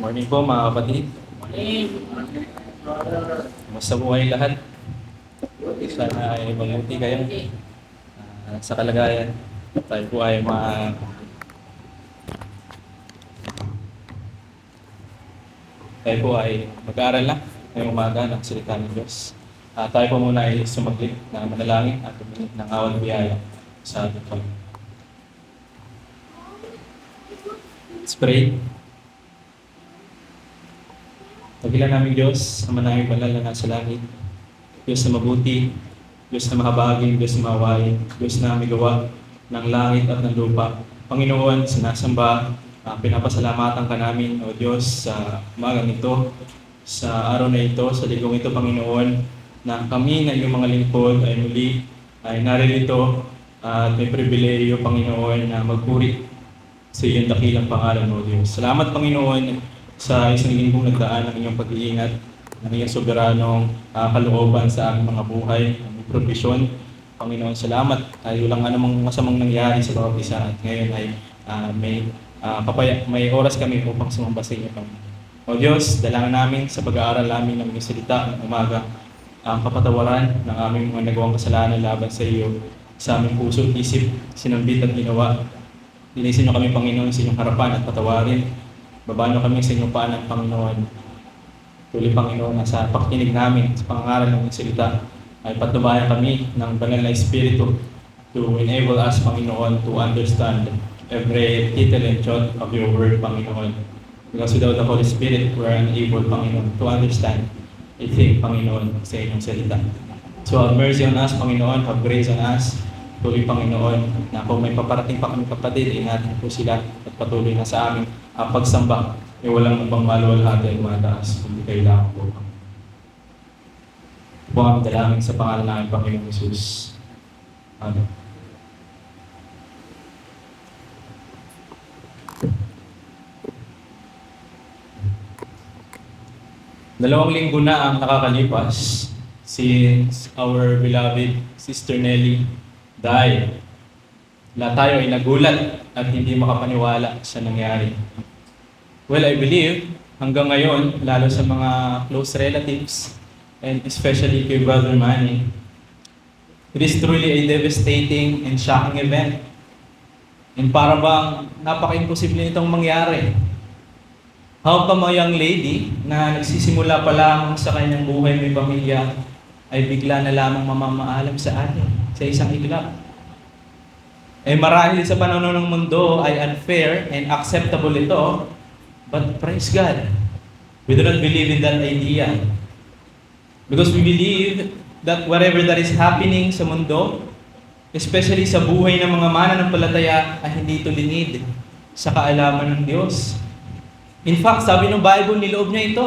Morning po mga kapatid. Kumusta po kayo lahat? Sana ay mabuti kayo sa kalagayan. Tayo po ay mag-aaral na ngayong umaga ng salita ng Diyos. Tayo po muna ay sumaglit na manalangin at tuminig ng awal biyaya sa ating Panginoon. Let's pray. Pagkilan namin Diyos, Ama namin banal na nasa langit, Diyos na mabuti, Diyos na mahabagin, Diyos na mahawain, Diyos na may gawa ng langit at ng lupa. Panginoon, sinasamba, pinapasalamatan ka namin, O Diyos, sa umagang ito, sa araw na ito, sa ligong ito, Panginoon, na kami na iyong mga lingkod ay muli ay naririto at may pribileyo, Panginoon, na magpuri sa iyong dakilang pangalan, O Diyos. Salamat, Panginoon, sa isang linggong nagdaan ng inyong pag-iingat, ng iyong soberanong kalooban sa aming mga buhay, ang provision. Panginoon, salamat. Walang anumang masamang nangyari sa bawat isa at ngayon ay may oras kami upang sumamba sa inyo, Panginoon. O Diyos, dalangin namin sa pag-aaral namin ng iyong salita ng umaga, ang kapatawaran ng aming mga nagawang kasalanan laban sa iyo, sa aming puso at isip, sinambit at ginawa. Linisin niyo kami, Panginoon, sa inyong harapan at patawarin. Babano kami sa inyong paanan, Panginoon. Tuloy, Panginoon, na sa pakikinig namin sa pangangaral ng salita ay patubayan kami ng banal na Espiritu to enable us, Panginoon, to understand every tittle and jot of your word, Panginoon. Because without the Holy Spirit, we are unable, Panginoon, to understand anything, Panginoon, sa inyong salita. So have mercy on us, Panginoon. Have grace on us. Tuloy, Panginoon, na kung may paparating pa kami kapatid, ingatan po sila at patuloy na sa aming pagsamba, walang ibang maluwalhati ay mataas, kundi kayo lang po. Po ang dalangin sa pangalan namin, Panginoong Jesus. Amen. Dalawang linggo na ang nakakalipas since our beloved Sister Nelly died. Lahat tayo ay nagulat at hindi makapaniwala sa nangyari. Well, I believe hanggang ngayon, lalo sa mga close relatives and especially kay Brother Manny, it is truly a devastating and shocking event. And para bang napaka-imposible nitong mangyari. How come a young lady na nagsisimula pa lang sa kanyang buhay may pamilya ay bigla na lamang mamamaalam sa atin sa isang iglap? Marahil sa pananaw ng mundo ay unfair and acceptable ito, but praise God, we do not believe in that idea. Because we believe that whatever that is happening sa mundo, especially sa buhay ng mga mananampalataya, ay hindi ito linid sa kaalaman ng Diyos. In fact, sabi ng Bible, niloob niya ito.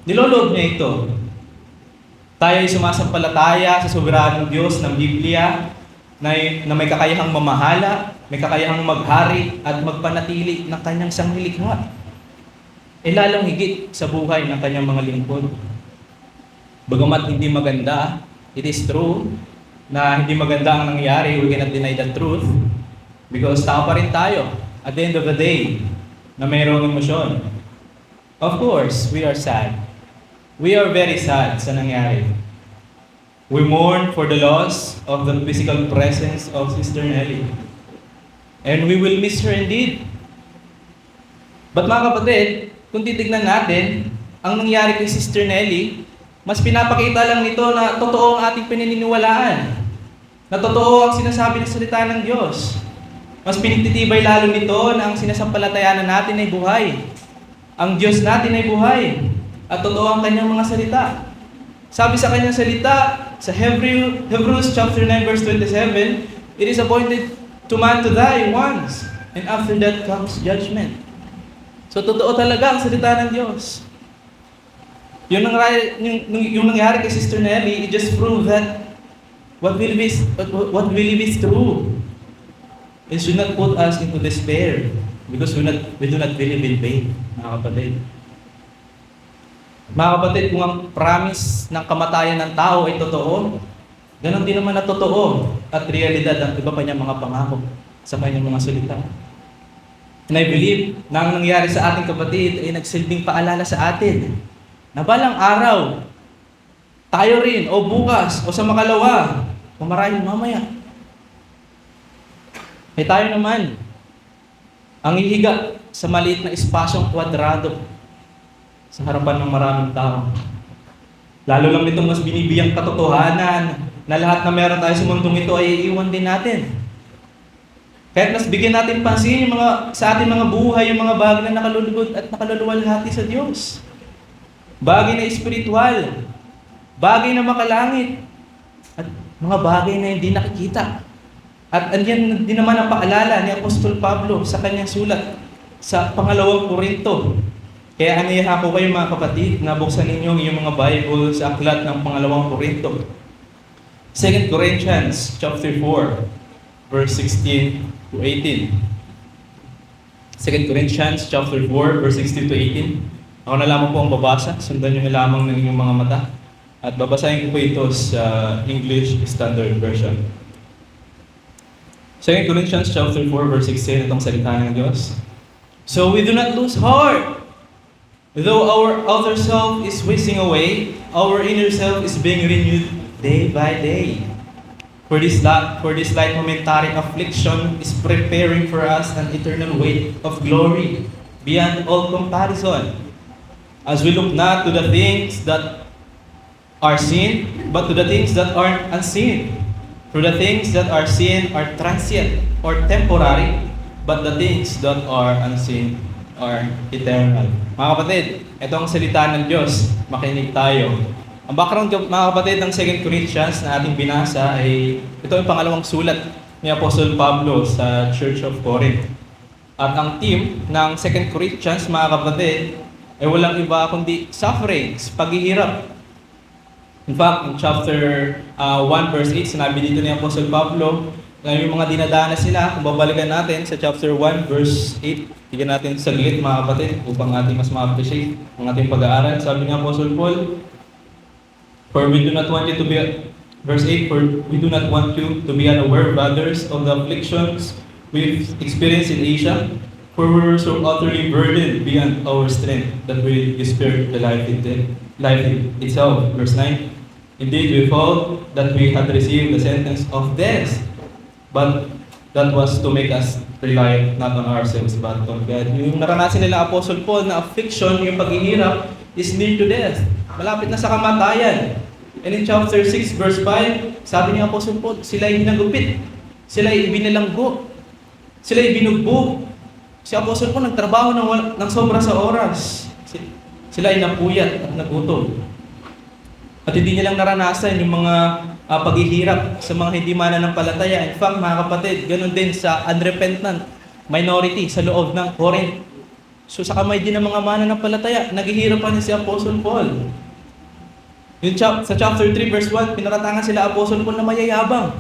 Niloloob niya ito. Tayo ay sumasampalataya sa soberanong Diyos ng Biblia, na may kakayahang mamahala, may kakayahang maghari at magpanatili ng kanyang sanglilikha. Lalong higit sa buhay ng kanyang mga lingkod. Bagamat hindi maganda, it is true na hindi maganda ang nangyari, we cannot deny the truth because tao pa rin tayo at the end of the day na mayroong emosyon. Of course, we are sad. We are very sad sa nangyari. We mourn for the loss of the physical presence of Sister Nelly. And we will miss her indeed. But mga kapatid, kung titignan natin, ang nangyari kay Sister Nelly, mas pinapakita lang nito na totoo ang ating pinaniniwalaan. Na totoo ang sinasabi ng salita ng Diyos. Mas pinititibay lalo nito na ang sinasampalatayanan natin ay buhay. Ang Diyos natin ay buhay. At totoo ang kanyang mga salita. Sabi sa kanyang salita, sa Hebrews chapter 9 verse 27, it is appointed to man to die once, and after that comes judgment. So totoo talaga ang salita ng Diyos. Yung nangyari kay Sister Nelly, it just proved that what we believe is true. It should not put us into despair because we do not believe in faith, mga kapatid. Mga kapatid, kung ang promise ng kamatayan ng tao ay totoo, ganon din naman na totoo at realidad ang iba pa niyang mga pangako sa kanyang mga salita. And I believe na ang nangyari sa ating kapatid ay nagsilbing paalala sa atin na balang araw, tayo rin, o bukas, o sa makalawa, o marahil mamaya, ay tayo naman ang ihiga sa maliit na espasyong kwadrado sa harapan ng maraming tao. Lalo lang nitong mas binibiyang katotohanan na lahat na meron tayo sa mundong ito ay iiwan din natin. Kahit mas bigyan natin pansin yung sa ating mga buhay, yung mga bagay na nakalulugod at nakaluluwalhati sa Diyos. Bagay na espiritual, bagay na makalangit, at mga bagay na hindi nakikita. At andyan din naman ang paalala ni Apostol Pablo sa kanyang sulat sa pangalawang Korinto. Kaya aniyahan ko kayo mga kapatid na buksan ninyo yung mga Bible sa aklat ng pangalawang Korinto. 2 Corinthians chapter 4, verse 16 to 18. 2 Corinthians chapter 4, verse 16 to 18. Ako na lamang po ang babasa, sundan nyo na lamang ng inyong mga mata. At babasahin ko po ito sa English Standard Version. 2 Corinthians chapter 4, verse 16, itong salita ng Diyos. So we do not lose heart. Though our outer self is wasting away, our inner self is being renewed day by day. For this light momentary affliction is preparing for us an eternal weight of glory beyond all comparison. As we look not to the things that are seen, but to the things that aren't unseen. For the things that are seen are transient or temporary, but the things that are unseen are eternal. Mga kapatid, ito ang salita ng Diyos. Makinig tayo. Ang background, mga kapatid, ng 2 Corinthians na ating binasa ay ito ang pangalawang sulat ni Apostol Pablo sa Church of Corinth. At ang theme ng 2 Corinthians, mga kapatid, ay walang iba kundi sufferings, paghihirap. In fact, in chapter 1 verse 8, sinabi dito ni Apostol Pablo na yung mga dinadanas nila, kung babalikan natin sa chapter 1 verse 8, tignan natin saglit mga kapatid upang ating mas ma-appreciate ang ating pag-aaral. Sabi ni Apostol Paul, for we do not want you to be, verse 8, for we do not want you to be unaware, brothers, of the afflictions we've experienced in Asia, for we were so utterly burdened beyond our strength that we despaired the life itself. Verse 9, indeed, we thought that we had received the sentence of death, but that was to make us rely not on ourselves, but on God. Yung naranasan nila Apostle Paul na affliction, yung paghihirap, is near to death. Malapit na sa kamatayan. And in chapter 6, verse 5, sabi ni Apostle Paul, sila ay hinagupit, sila ay ibinalanggo, sila ay binugbog. Si Apostle Paul nagtrabaho ng sobra sa oras. Sila ay napuyat at nagutom. At hindi nilang naranasan yung mga paghihirap sa mga hindi mananampalataya. In fact, mga kapatid, ganun din sa unrepentant minority sa loob ng Corinth. So sa kamay din ng mga mananampalataya, naghihirapan si Apostle Paul. Yung sa chapter 3 verse 1, pinaratangan sila Apostle Paul na mayayabang.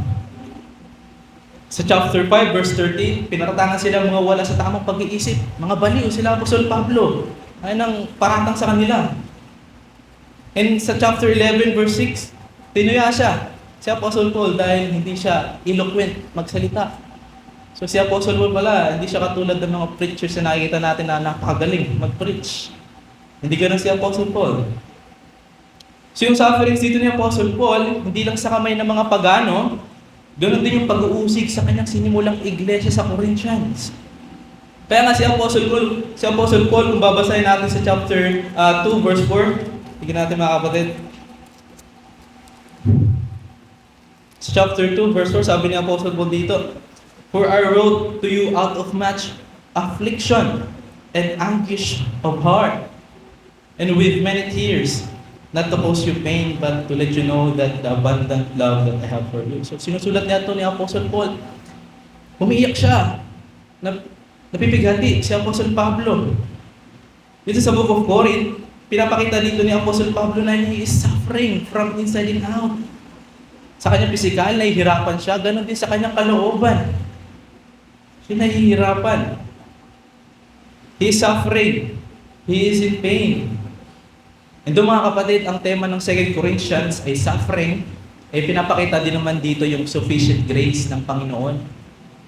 Sa chapter 5 verse 13, pinaratangan sila mga wala sa tamang pag-iisip. Mga baliw sila Apostle Pablo. Ay nang paratang sa kanila. And sa chapter 11 verse 6, tinuya siya si Apostle Paul dahil hindi siya eloquent magsalita. So si Apostle Paul pala, hindi siya katulad ng mga preachers na nakikita natin na napakagaling mag-preach. Hindi ganun si Apostle Paul. So yung sufferings dito ni Apostle Paul, hindi lang sa kamay ng mga pagano, ganun din yung pag-uusig sa kanyang sinimulang iglesia sa Corinthians. Kaya nga si Apostle Paul, kung babasahin natin sa chapter 2 verse 4, tignan natin mga kapatid. Sa chapter 2 verse 4, sabi ni Apostle Paul dito, for I wrote to you out of much affliction and anguish of heart, and with many tears, not to cause you pain, but to let you know that the abundant love that I have for you. So sinusulat niya ito ni Apostle Paul. Umiiyak siya. Napipighati si Apostle Pablo. Dito sa Book of Corinth, pinapakita dito ni Apostle Pablo na he is suffering from inside and out. Sa kanyang pisikal, nahihirapan siya. Ganon din sa kanyang kalooban. Siya nahihirapan. He is suffering. He is in pain. And doon mga kapatid, ang tema ng 2 Corinthians ay suffering. Ay pinapakita din naman dito yung sufficient grace ng Panginoon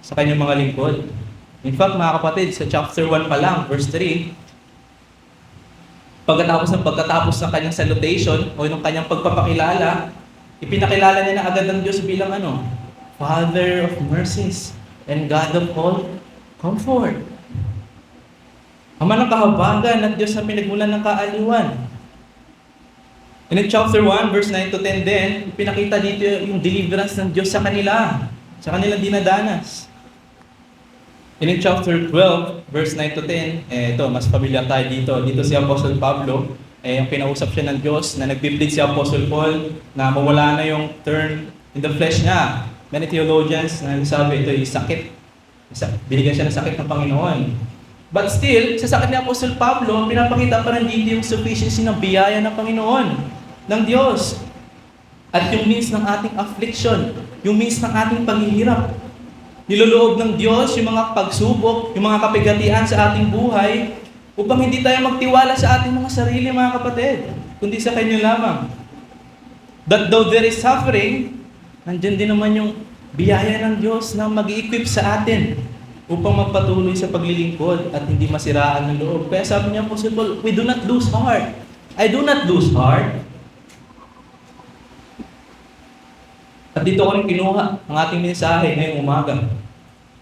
sa kanyang mga lingkod. In fact, mga kapatid, sa chapter 1 pa lang, verse 3, pagkatapos ng kanyang salutation o ng kanyang pagpapakilala, ipinakilala niya na agad ng Diyos bilang Father of mercies and God of all comfort. Ama ng kahabagan at Diyos na pinagmulan ng kaaliwan. And in chapter 1, verse 9 to 10 din, pinakita dito yung deliverance ng Diyos sa kanilang dinadanas. And in chapter 12, verse 9 to 10, ito, mas familiar tayo dito. Dito si Apostle Pablo, yung pinausap siya ng Diyos, na nagpiplead si Apostle Paul na mawala na yung turn in the flesh niya. Many theologians na sabi ito yung sakit. Binigyan siya ng sakit ng Panginoon. But still, sa sakit ni Apostle Pablo, pinapakita pa rin dito yung sufficiency ng biyaya ng Panginoon, ng Diyos. At yung means ng ating affliction, yung means ng ating paghihirap. Niloloob ng Diyos yung mga pagsubok, yung mga kapigatian sa ating buhay upang hindi tayo magtiwala sa ating mga sarili, mga kapatid, kundi sa Kanya lamang. That though there is suffering, nandiyan din naman yung biyaya ng Diyos na mag-i-equip sa atin upang magpatuloy sa paglilingkod at hindi masiraan ng loob. Kaya sabi niya, Apostle Paul, we do not lose heart. I do not lose heart. At dito ko rin kinuha ang ating mensahe ngayong umaga.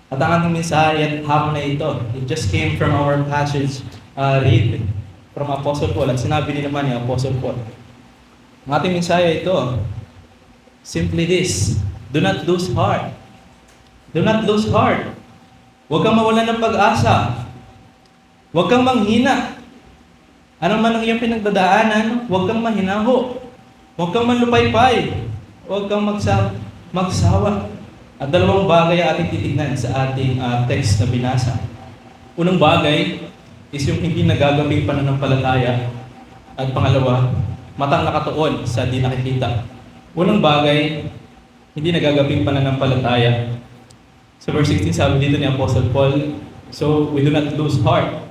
At ang ating mensahe at hamon na ito, it just came from our passage read from Apostle Paul. At sinabi din naman ni Apostle Paul. Ang ating mensahe ito, simply this, do not lose heart. Do not lose heart. Huwag kang mawalan ng pag-asa. Huwag kang manghina. Anong man ang iyong pinagdadaanan, huwag kang mahinaho. Huwag kang manlupaypay. Huwag kang magsawa. At dalawang bagay ang ating titignan sa ating text na binasa. Unang bagay is yung hindi nagagabing pananampalataya. At pangalawa, matang nakatuon sa di nakikita. Unang bagay, hindi nagagabing pananampalataya. Sa verse 16, sabi dito ni Apostle Paul, so we do not lose heart.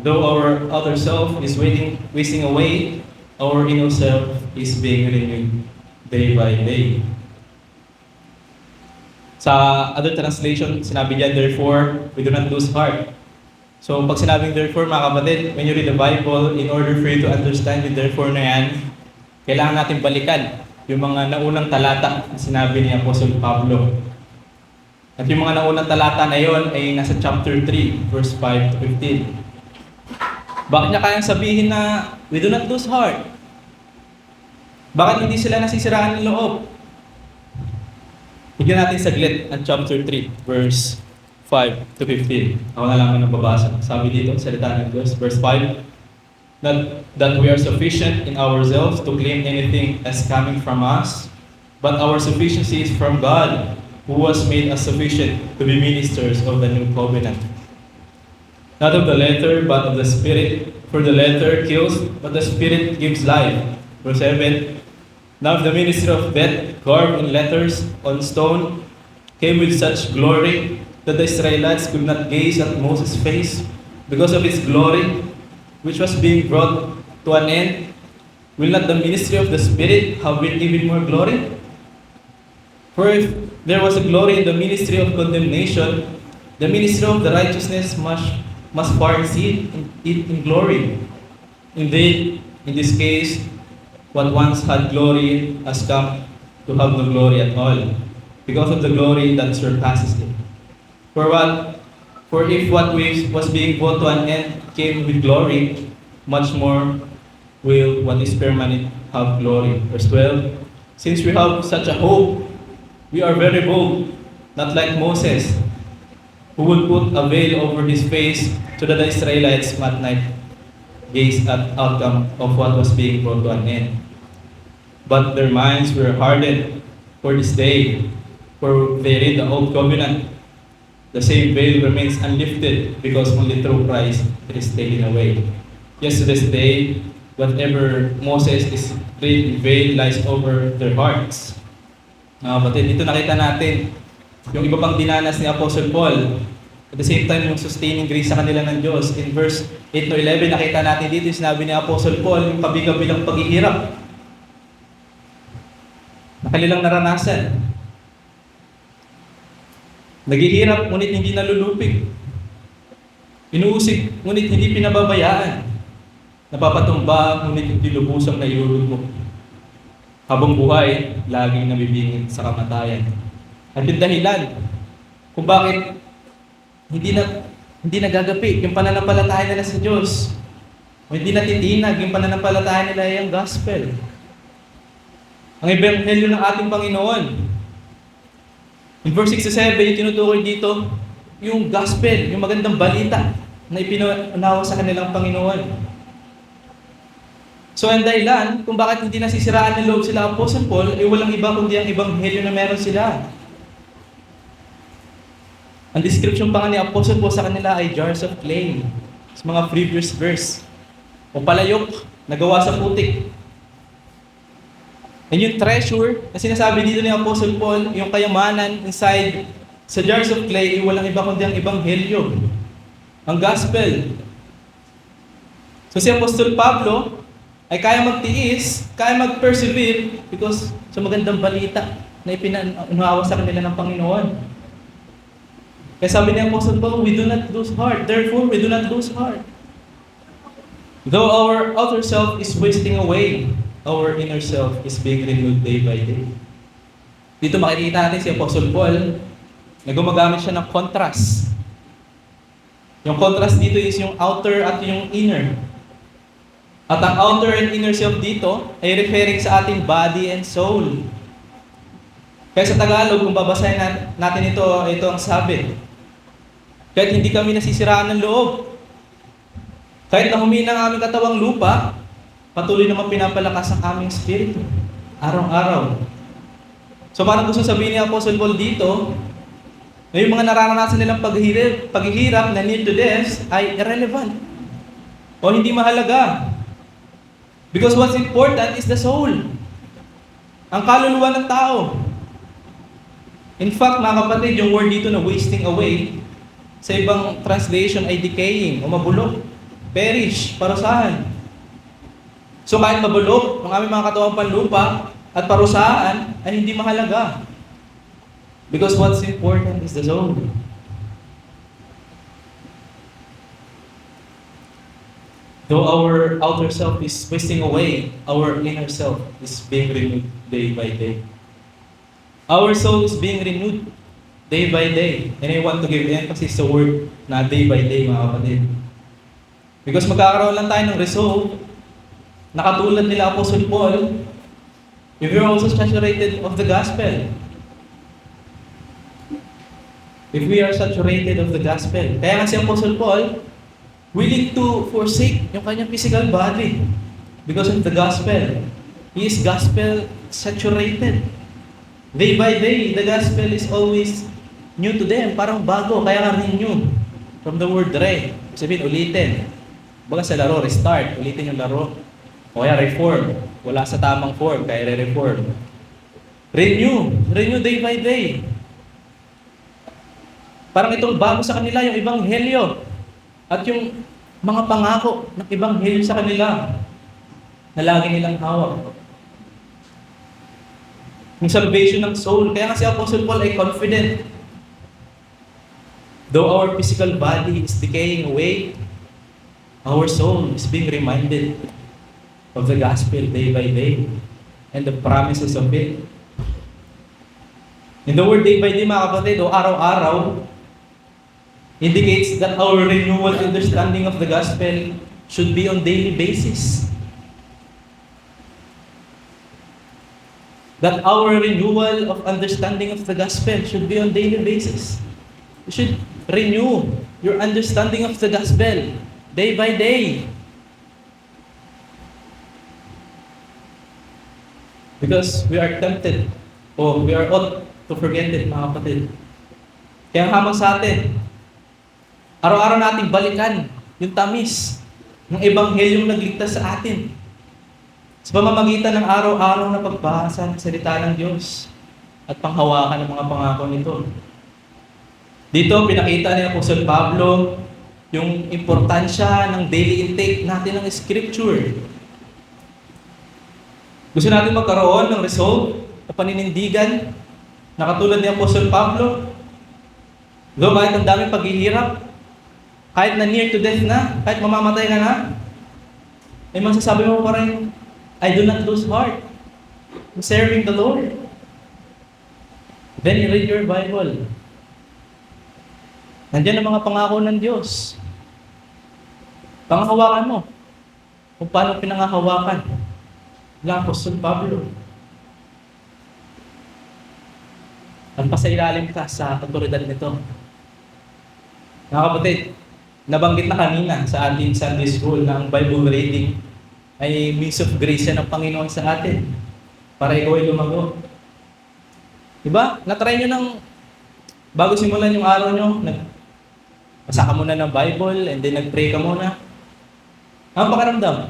Though our outer self is wasting away, our inner self is being renewed day by day. Sa other translation, sinabi diyan, therefore, we do not lose heart. So, pag sinabing therefore, mga kapatid, when you read the Bible, in order for you to understand yung therefore na yan, kailangan natin balikan yung mga naunang talata na sinabi ni Apostle Pablo. At yung mga naunang talata na yon ay nasa chapter 3, verse 5 to 15. Bakit niya kayang sabihin na we do not lose heart? Bakit hindi sila nasisiraan ng loob? Higyan natin saglit ang chapter 3, verse 5 to 15. Ako na lang ang nababasa. Sabi dito, salita ng Diyos, verse 5, that we are sufficient in ourselves to claim anything as coming from us, but our sufficiency is from God, who was made us sufficient to be ministers of the new covenant. Not of the letter, but of the Spirit. For the letter kills, but the Spirit gives life. Verse 7, now the ministry of death, carved in letters on stone, came with such glory that the Israelites could not gaze at Moses' face because of his glory, which was being brought to an end. Will not the ministry of the Spirit have been even more glory? For if there was a glory in the ministry of condemnation, the ministry of the righteousness must far exceed it in glory. Indeed, in this case, what once had glory has come to have no glory at all, because of the glory that surpasses it. For if what was being brought to an end came with glory, much more will what is permanent have glory. Verse 12, since we have such a hope, we are very bold, not like Moses, who would put a veil over his face so that the Israelites might not gaze at the outcome of what was being brought to an end. But their minds were hardened for this day, for they read the old covenant. The same veil remains unlifted because only through Christ it is taken away. Yes, to this day, whatever Moses is read, veil lies over their hearts. Kapatid, dito nakita natin yung iba pang dinanas ni Apostle Paul. At the same time, yung sustaining grace sa kanila ng Diyos. In verse 8 to 11, nakita natin dito yung sinabi ni Apostle Paul, yung kabi-kabilang paghihirap na kanilang naranasan. Naghihirap, ngunit hindi nalulupig. Inuusig, ngunit hindi pinababayaan. Napapatumba, ngunit hindi lubusang nailulog mo. Habang buhay, laging nabibingit sa kamatayan. At yung dahilan kung bakit hindi nagagapi yung pananampalataya nila sa Diyos. O hindi natitinag yung pananampalataya nila yung gospel. Ang ebanghelyo ng ating Panginoon. In verse 6 to 7, yung tinutukoy dito, yung gospel, yung magandang balita na ipinaunawa sa kanilang Panginoon. So, ang dahilan kung bakit hindi nasisiraan ng loob sila Apostle Paul, ay walang iba kundi ang ebanghelyo na meron sila. Ang description pa nga ni Apostle Paul sa kanila ay jars of clay. Sa mga previous verse. O palayok na gawa sa putik. And yung treasure na sinasabi dito ni Apostle Paul, yung kayamanan inside sa jars of clay, ay walang iba kundi ang ebanghelyo. Ang gospel. So si Apostle Pablo ay kaya magtiis, kaya mag-persevere because sa magandang balita na ipinaunawa sa kanila ng Panginoon. Kaya sabi ni Apostle Paul, we do not lose heart. Therefore, we do not lose heart. Though our outer self is wasting away, our inner self is being renewed day by day. Dito makikita natin si Apostle Paul na gumagamit siya ng contrast. Yung contrast dito is yung outer at yung inner. At ang outer and inner self dito ay referring sa ating body and soul. Kaya sa Tagalog, kung babasahin natin ito ang sabi. Kahit hindi kami nasisiraan ng loob, kahit na humina ang aming katawang lupa, patuloy naman pinapalakas ang aming espiritu. Araw-araw. So parang gusto sabihin ni Apostle Paul dito, na yung mga nararanasan nilang paghihirap na near to death ay irrelevant. O hindi mahalaga. Because what's important is the soul. Ang kaluluwa ng tao. In fact, mga kapatid, yung word dito na wasting away, sa ibang translation ay decaying o mabulok, perish, parusahan. So kahit mabulok ang aming mga katawang panlupa at parusahan ay hindi mahalaga. Because what's important is the soul. Though our outer self is wasting away, our inner self is being renewed day by day. Our soul is being renewed day by day. And I want to give emphasis sa word na day by day, mga kapatid. Because magkakaroon lang tayo ng result na katulad nila Apostle Paul if you're also saturated of the gospel. If we are saturated of the gospel. Kaya nga si Apostle Paul, willing to forsake yung kanyang physical body because of the gospel. He is gospel saturated. Day by day, the gospel is always new to them. Parang bago, kaya nga renew. From the word re. Sabihin, ulitin. Baga sa laro, restart. Ulitin yung laro. O kaya reform. Wala sa tamang form, kaya re-reform. Renew. Renew day by day. Parang itong bago sa kanila, yung ebanghelyo. At yung mga pangako ng ebanghelyo sa kanila na lagi nilang hawak. Yung salvation ng soul. Kaya nga si Apostle Paul ay confident. Though our physical body is decaying away, our soul is being reminded of the gospel day by day and the promises of it. In the word day by day, mga kapatid, o araw-araw, indicates that our renewal understanding of the gospel should be on daily basis. That our renewal of understanding of the gospel should be on daily basis. You should renew your understanding of the gospel day by day. Because we are tempted, o we are ought to forget it, mga kapatid. Kaya ang hamon sa atin, araw-araw nating balikan yung tamis ng ebanghelyong nagligtas sa atin. Sa pamamagitan ng araw-araw na pagbasa ng salita ng Diyos at panghawakan ng mga pangako nito. Dito, pinakita ni Apostle Pablo yung importansya ng daily intake natin ng Scripture. Gusto natin magkaroon ng result na paninindigan na katulad ni Apostle Pablo. Though kahit ang daming paghihirap, Kahit na near to death na, kahit mamamatay ka na, ay masasabi mo pa rin, I do not lose heart in serving the Lord. Then you read your Bible. Nandiyan ang mga pangako ng Diyos. Pangahawakan mo. Kung paano pinangahawakan ng Apostol Pablo. Ang pasailalim ka sa otoridad nito. Mga kapatid, nabanggit na kanina sa ating Sunday School na ang Bible reading ay means of grace yan ng Panginoon sa atin para ikaw ay lumago. Diba? Na-try nyo ng bago simulan yung araw nyo, basa ka muna ng Bible and then nag-pray ka muna. Ang pakiramdam?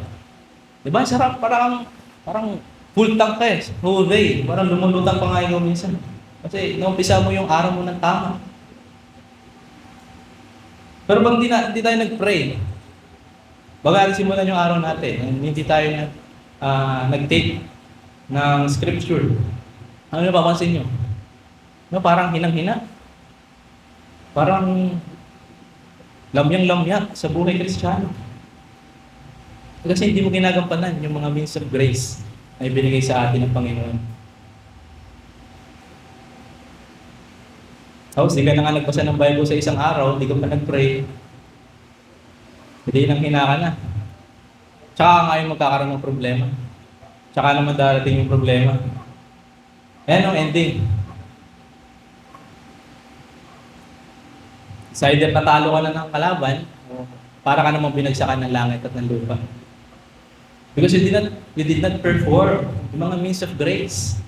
Diba? Sarap, parang full tank ka eh, whole day. Parang lumulutang pa nga ikaw minsan. Kasi naumpisa mo yung araw mo ng tama. Pero pag hindi tayo nag-pray, baga simulan yung araw natin, hindi tayo nag-take ng scripture. Ano na papansin nyo? No, parang hinang-hina. Parang lamyang-lamyak sa buhay Kristiyano. Kasi hindi mo ginagampanan yung mga means of grace na ibinigay sa atin ng Panginoon. Tapos, di ka na nga nagbasa ng Bible sa isang araw, di ka pa nag-pray, hindi nang hina ka na. Tsaka nga yung magkakaroon ng problema. Tsaka naman darating yung problema. Ayan ang ending. Sa either natalo ka na ng kalaban, o para ka namang binagsakan ng langit at ng lupa. Because you did not perform yung mga means of grace.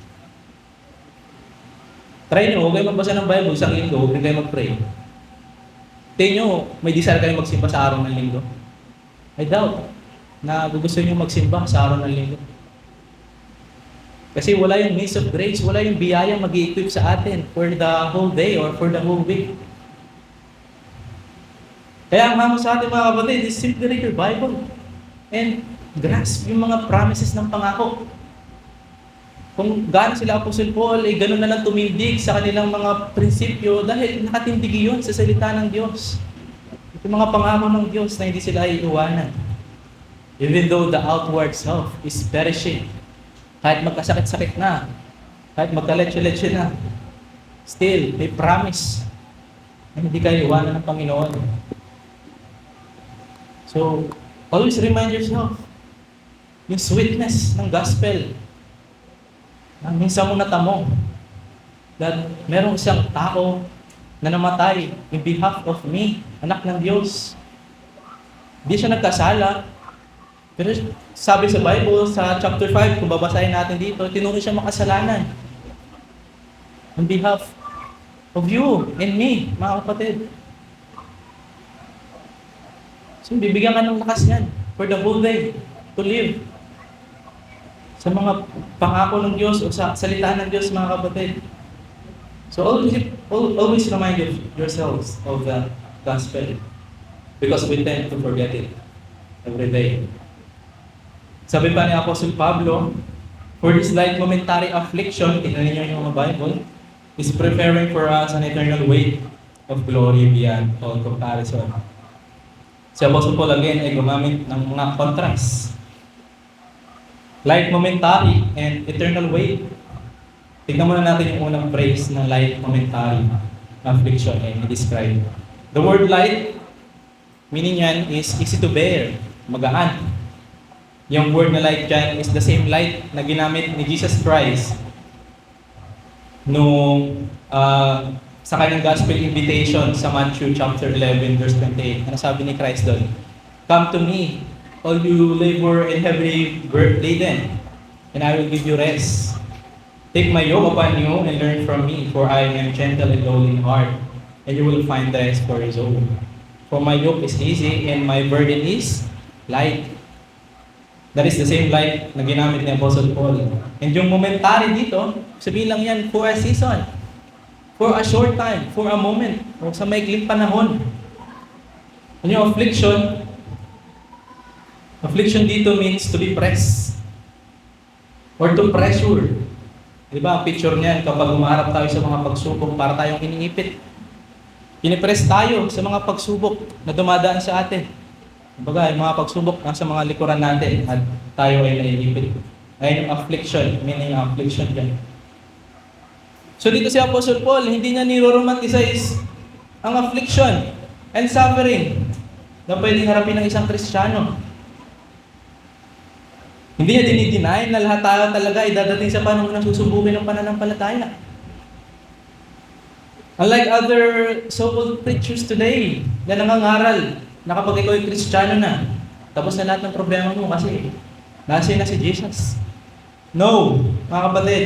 Try nyo, huwag kayo magbasa ng Bible isang linggo, huwag kayo mag-pray. Tingin nyo, may desire kayo magsimba sa araw ng linggo. I doubt na gusto nyo magsimba sa araw ng linggo. Kasi wala yung means of grace, wala yung biyayang mag-i-equip sa atin for the whole day or for the whole week. Kaya ang hamon sa atin mga kapatid is simply read your Bible and grasp yung mga promises ng pangako. Kung gaano sila Apostle Paul, gano'n na lang tumindig sa kanilang mga prinsipyo dahil nakatindig yun sa salita ng Diyos. Yung mga pangako ng Diyos na hindi sila iiwanan. Even though the outward self is perishing, kahit magkasakit-sakit na, kahit magkaletse-letse na, still, may promise na hindi kayo iwanan ng Panginoon. So, always remind yourself, yung sweetness ng gospel, na minsan mo natamo that merong isang tao na namatay in behalf of me, anak ng Diyos. Hindi siya nagkasala. Pero sabi sa Bible, sa chapter 5, kung babasahin natin dito, tinuro siya makasalanan. On behalf of you and me, mga kapatid. So, bibigyan ka ng lakas yan for the whole day to live sa mga pangako ng Diyos o sa salita ng Diyos, mga kapatid. So always remind yourselves of the gospel because we tend to forget it every day. Sabi pa ni Apostle Pablo, for this light momentary affliction, tingnan niyo yung mga Bible, is preparing for us an eternal weight of glory beyond all comparison. Si Apostle Paul again ay gumamit ng mga contrast. Light momentary and eternal weight. Tignan muna natin yung unang phrase ng light momentary affliction ay i-describe. The word light, meaning yan is easy to bear, magaan. Yung word na light dyan is the same light na ginamit ni Jesus Christ nung sa kanyang gospel invitation sa Matthew chapter 11 verse 28. Ano sabi ni Christ doon? Come to me, all you labor and heavily laden, and I will give you rest. Take my yoke upon you and learn from me, for I am gentle and lowly in heart, and you will find rest for your soul. For my yoke is easy and my burden is light. That is the same light na ginamit ni Apostle Paul. And yung momentary dito, sabihin lang yan, for a season, for a short time, for a moment, o sa maikling panahon. And yung affliction dito means to be pressed or to pressure. Di ba, ang picture niyan, kapag umaharap tayo sa mga pagsubok, para tayong iniipit. Pinipress tayo sa mga pagsubok na dumadaan sa atin. Kumbaga, yung mga pagsubok nasa mga likuran natin at tayo ay naiipit. Ay yung affliction, meaning affliction dyan. So dito si Apostle Paul, hindi niya niro-romanticize ang affliction and suffering na pwedeng harapin ng isang Kristiyano. Hindi niya dinideny na lahat tayo talaga ay dadating sa panahon na susubukin ng pananampalataya. Unlike other so-called preachers today na nangangaral na kapag ikaw ay Kristiyano na, tapos na lahat ng problema mo kasi nasa na si Jesus. No, mga kapatid.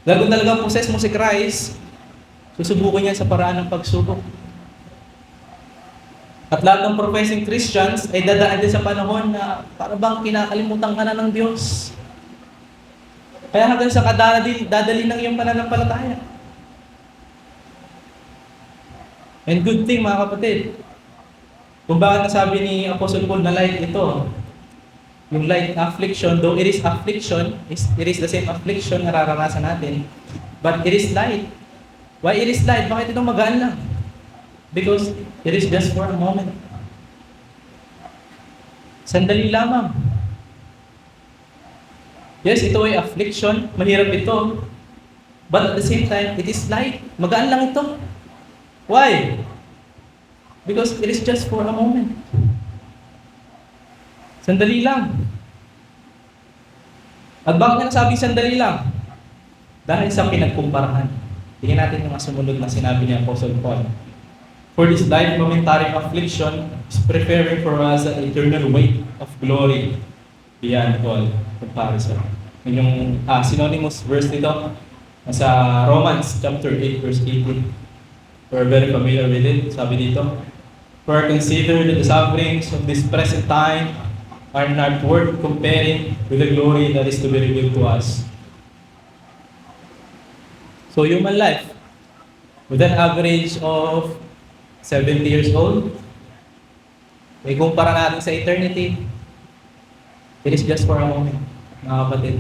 Dahil kung talagang possess mo si Christ, susubukin niya sa paraan ng pagsubok. At lahat ng professing Christians ay dadaan din sa panahon na para bang kinakalimutan ka na ng Diyos. Kaya hanggang sa dadali ng iyong pananampalataya. And good thing mga kapatid, kung bakit nasabi ni Apostle Paul na light ito, yung light affliction, though it is affliction, it is the same affliction na nararanasan natin, but it is light. Why it is light? Bakit ito magaan lang? Because it is just for a moment. Sandali lamang. Yes, ito ay affliction, mahirap ito, but at the same time, it is light. Magaan lang ito. Why? Because it is just for a moment. Sandali lang. At bakit nga nasabing sandali lang? Dahil sa pinagkumparahan. Tingnan natin yung mga sumunod na sinabi ni Apostle Paul. For this light momentary affliction is preparing for us an eternal weight of glory beyond all comparison. Yun yung synonymous verse nito sa Romans chapter 8 verse 18. We're very familiar with it. Sabi dito, for consider that the sufferings of this present time are not worth comparing with the glory that is to be revealed to us. So human life, with an average of 70 years old, may kumpara natin sa eternity, it is just for a moment, mga kapatid.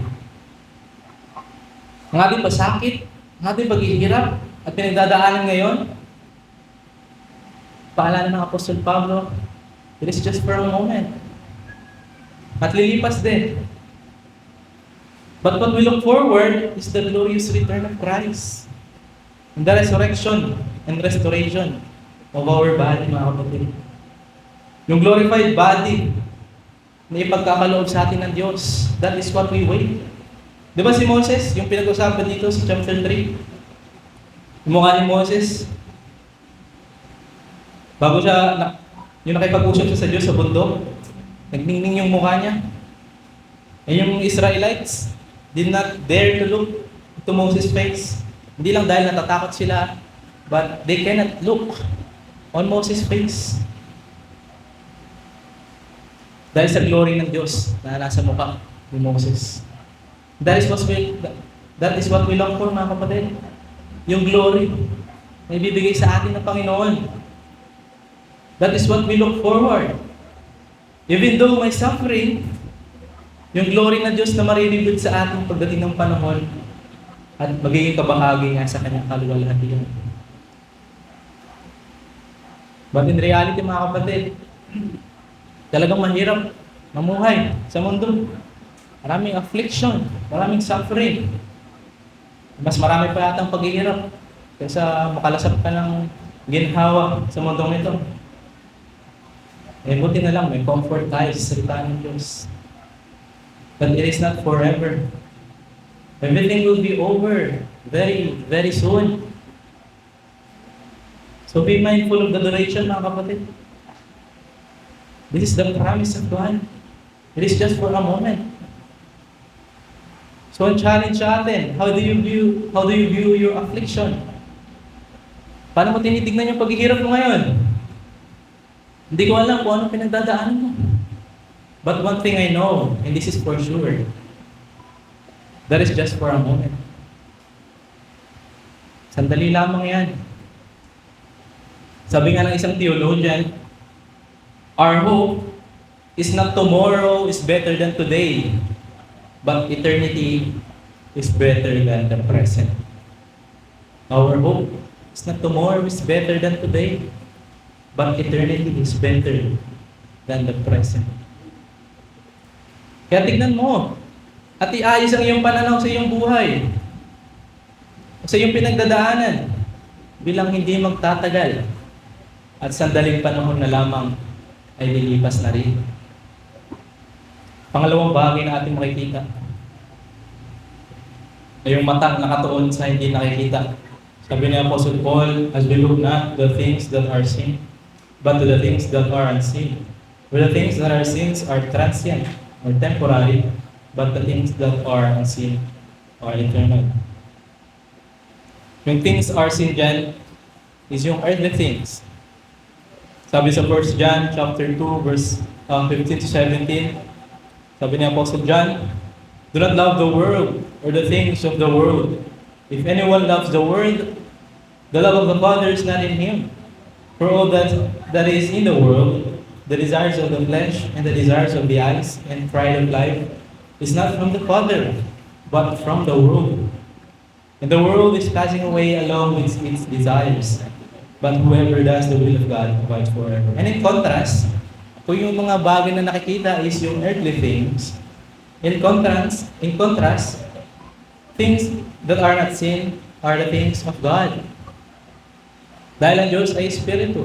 Ang ating pasakit, ang ating paghihirap, at pinagdadaanan ngayon, paalala ng Apostol Pablo, it is just for a moment. At lilipas din. But what we look forward is the glorious return of Christ. And the resurrection and restoration of our body, mga kapatid. Yung glorified body na ipagkakaloob sa atin ng Diyos, that is what we wait. Di ba si Moses, yung pinag-usapan dito sa chapter 3, yung mukha ni Moses, bago siya, yung nakipag-usap siya sa Diyos sa bundok, nagningning yung mukha niya. And yung Israelites did not dare to look to Moses' face. Hindi lang dahil natatakot sila, but they cannot look on Moses' face. Dahil sa glory ng Diyos na nasa mukha ni Moses. That is what we long for, mga kapatid. Yung glory na ibibigay sa atin ng Panginoon. That is what we look forward. Even though may suffering, yung glory ng Diyos na mariribid sa atin pagdating ng panahon at magiging kabahagi nga sa kanyang kaluwalhatian. But in reality, mga kapatid, talagang mahirap mamuhay sa mundo. Maraming affliction, maraming suffering. Mas marami pa yatang paghihirap kaysa makalasap ka ng ginhawa sa mundong ito. Eh, buti na lang, may comfort tayo sa salita ng Diyos. But it is not forever. Everything will be over very, very soon. So be mindful of the duration, mga kapatid. This is the promise of God. It is just for a moment. So, challenge sa atin, how do you view your affliction? Paano mo tinitignan yung paghihirap mo ngayon? Hindi ko alam kung anong pinagdadaanan mo. But one thing I know, and this is for sure, that is just for a moment. Sandali lamang yan. Sabi nga ng isang theologian, our hope is not tomorrow is better than today, but eternity is better than the present. Our hope It's not tomorrow is better than today, but eternity is better than the present. Kaya tignan mo, at iayos ang iyong pananaw sa iyong buhay, sa iyong pinagdadaanan, bilang hindi magtatagal at sandaling panahon na lamang ay lilipas na rin. Pangalawang bagay na ating makikita ay yung matang nakatuon sa hindi nakikita. Sabi ni Apostle Paul, as we look not the things that are seen, but to the things that are unseen. For the things that are seen are transient or temporary, but the things that are unseen are eternal. Yung things are seen dyan is yung earthly things. Sabi sa 1 John chapter 2 verse 15 to 17, sabi ni Apostle John, do not love the world or the things of the world. If anyone loves the world, the love of the Father is not in him. For all that is in the world, the desires of the flesh and the desires of the eyes and pride of life is not from the Father, but from the world. And the world is passing away along with its desires. But whoever does the will of God abides forever. And in contrast, kung yung mga bagay na nakikita is yung earthly things, in contrast, things that are not seen are the things of God. Dahil ang Diyos ay Espiritu.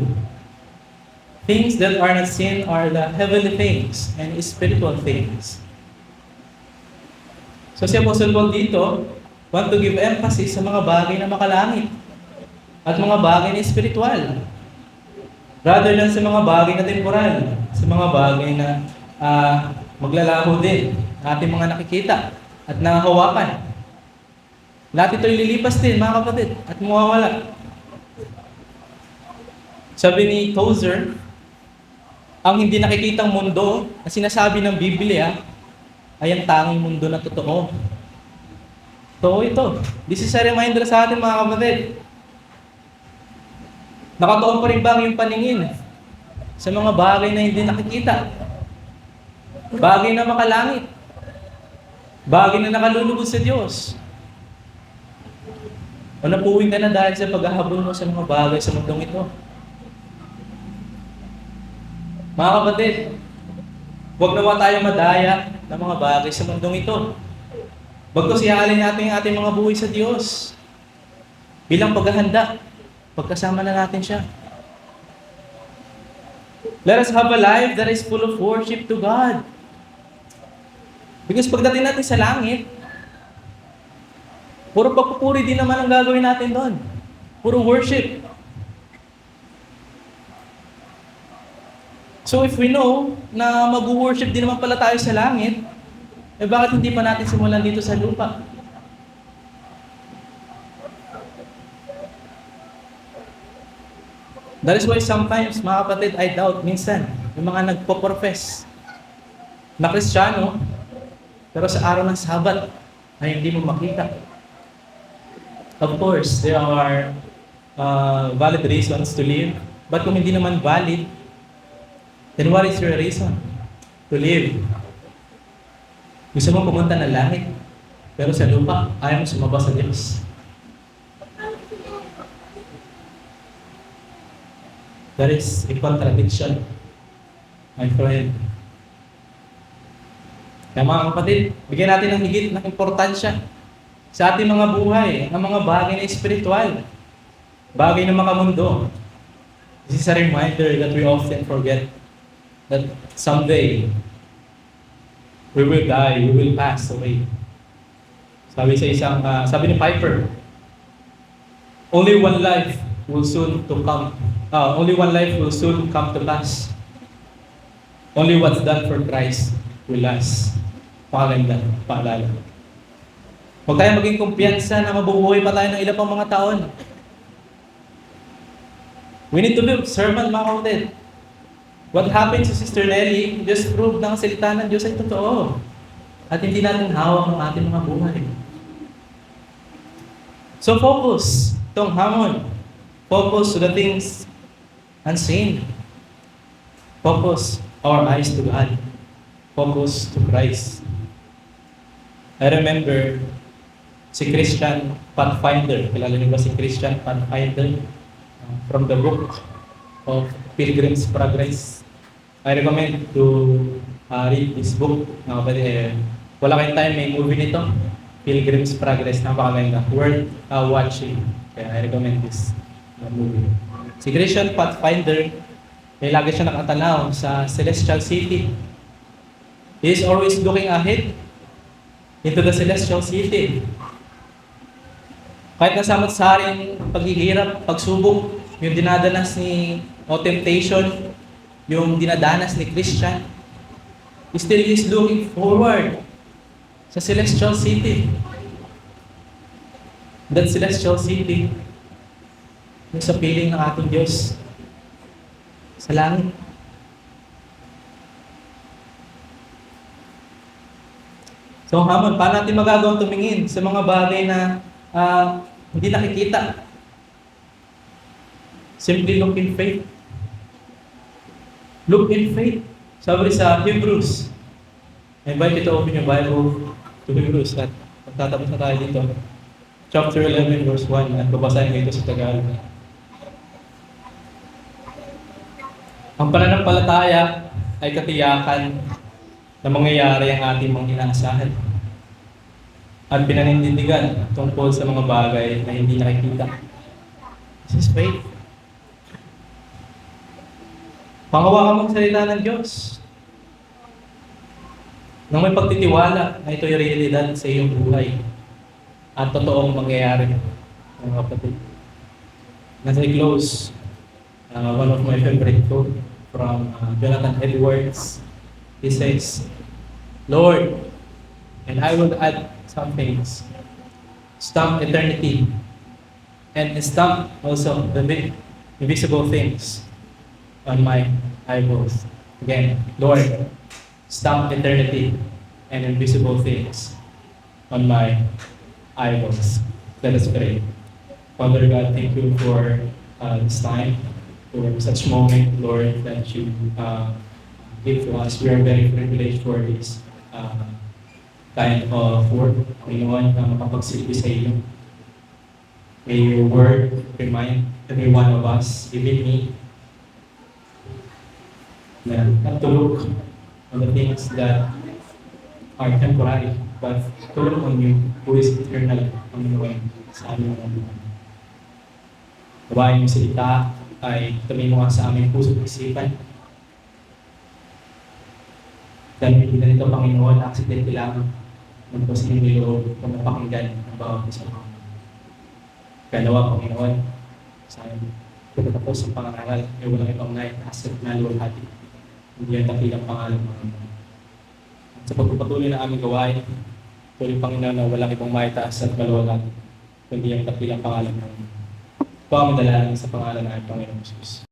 Things that are not seen are the heavenly things and spiritual things. So si Apostle Paul dito, want to give emphasis sa mga bagay na makalangit at mga bagay na spiritual. Rather than sa mga bagay na temporal, sa mga bagay na maglalaho din, ating mga nakikita at nakahawakan. Lahat ito'y lilipas din, mga kapatid, at mawawala. Sabi ni Tozer, ang hindi nakikitang mundo na sinasabi ng Biblia ay ang tanging mundo na totoo. Totoo ito. This is a reminder sa atin, mga kapatid. Nakatuon pa rin ba ang iyong paningin sa mga bagay na hindi nakikita? Bagay na makalangit. Bagay na nakalulubog sa Diyos. O napuwing ka na dahil sa paghahabol mo sa mga bagay sa mundong ito. Mga kapatid, huwag nawa tayo madaya ng mga bagay sa mundong ito. Bagkus ihalin natin ang ating mga buhay sa Diyos bilang paghahanda, pagkasama na natin siya. Let us have a life that is full of worship to God. Because pagdating natin sa langit, puro pagpupuri din naman ang gagawin natin doon. Puro worship. So if we know na mag-worship din naman pala tayo sa langit, eh bakit hindi pa natin simulan dito sa lupa? That is why sometimes, mga kapatid, I doubt minsan, yung mga nagpo-profess na Kristiyano, pero sa araw ng Sabat ay hindi mo makita. Of course, there are valid reasons to live, but kung hindi naman valid, then what is your reason to live? Gusto mo pumunta ng langit, pero sa lupa, ayaw mo sumaba sa Diyos. That is a contradiction, my friend. Kaya mga kapatid, bigyan natin ng higit na importansya sa ating mga buhay, ang mga bagay na espiritual, bagay na makamundo. This is a reminder that we often forget that someday we will die, we will pass away. Sabi ni Piper, only one life will soon come to pass. Only what's done for Christ will last. Pakaganda, paalala. Huwag tayo maging kumpiyansa na mabubuhay pa tayo ng ilang pang mga taon. We need to be observant, mga kapatid. What happened to Sister Nelly just proved na ang salita ng Diyos ay totoo. At hindi natin hawak ang ating mga buhay. So focus, itong hamon. Focus to the things unseen. Focus our eyes to God. Focus to Christ. I remember Si Christian Pathfinder. Kilala niyo ba si Christian Pathfinder? From the book of Pilgrim's Progress. I recommend to read this book. Wala kayong time, may movie nito. Pilgrim's Progress. Napakaganda. Worth watching. Kaya I recommend this movie. Si Christian Pathfinder, may lagi siya nakatanaw sa Celestial City. He is always looking ahead into the Celestial City. Kahit nasamot-saring paghihirap, pagsubok, yung dinadanas o temptation, yung dinadanas ni Christian, still is looking forward sa Celestial City. That Celestial City, yung sa piling ng ating Diyos sa langit. So hamon, paano natin magagawang tumingin sa mga bagay na hindi nakikita? Simply look in faith. Look in faith. Sabi sa Hebrews. I invite you to open your Bible to Hebrews at magtatapos na tayo dito. Chapter 11 verse 1 at babasahin ko ito sa Tagalog. Ang pananampalataya ay katiyakan na mangyayari ang ating mga inaasahan at pinanindigan tungkol sa mga bagay na hindi nakikita. This is faith. Panghawakan mo ang salita ng Diyos. Nang may pagtitiwala na ito'y realidad sa iyong buhay at totoong mangyayari, mga kapatid. As I close, one of my favorite quote from Jonathan Edwards. He says, Lord, and I will add some things, stamp eternity, and stamp also the invisible things on my eyeballs. Again, Lord, stamp eternity and invisible things on my eyeballs. Let us pray. Father God, thank you for this time, for such moment, Lord, that you give to us. We are very privileged for this kind of work, Panginoon, na makapagsilbi sa iyo. May your word remind every one of us, even me, na not to look on the things that are temporary, but to look on you, who is eternal, Panginoon, sa aming mga buhay. Gawain yung salita ay tumimo sa aming puso at isipan. Dahil hindi na nito, Panginoon, aksidente lamang ng posing niloob kung napakinggan ng bawat isa. Kaya nawa, Panginoon, sa pagkatapos ng pangaral, ay walang ibang naitaas at naluwalhati. Hindi ang dakilang pangalan, Panginoon. At sa pagpapatuloy na aming gawain, tuloy, Panginoon, na walang ibang maitaas at maluwalhati, kundi ang dakilang pangalan, Panginoon. Ito ang dalangin sa pangalan ng Panginoon Jesus.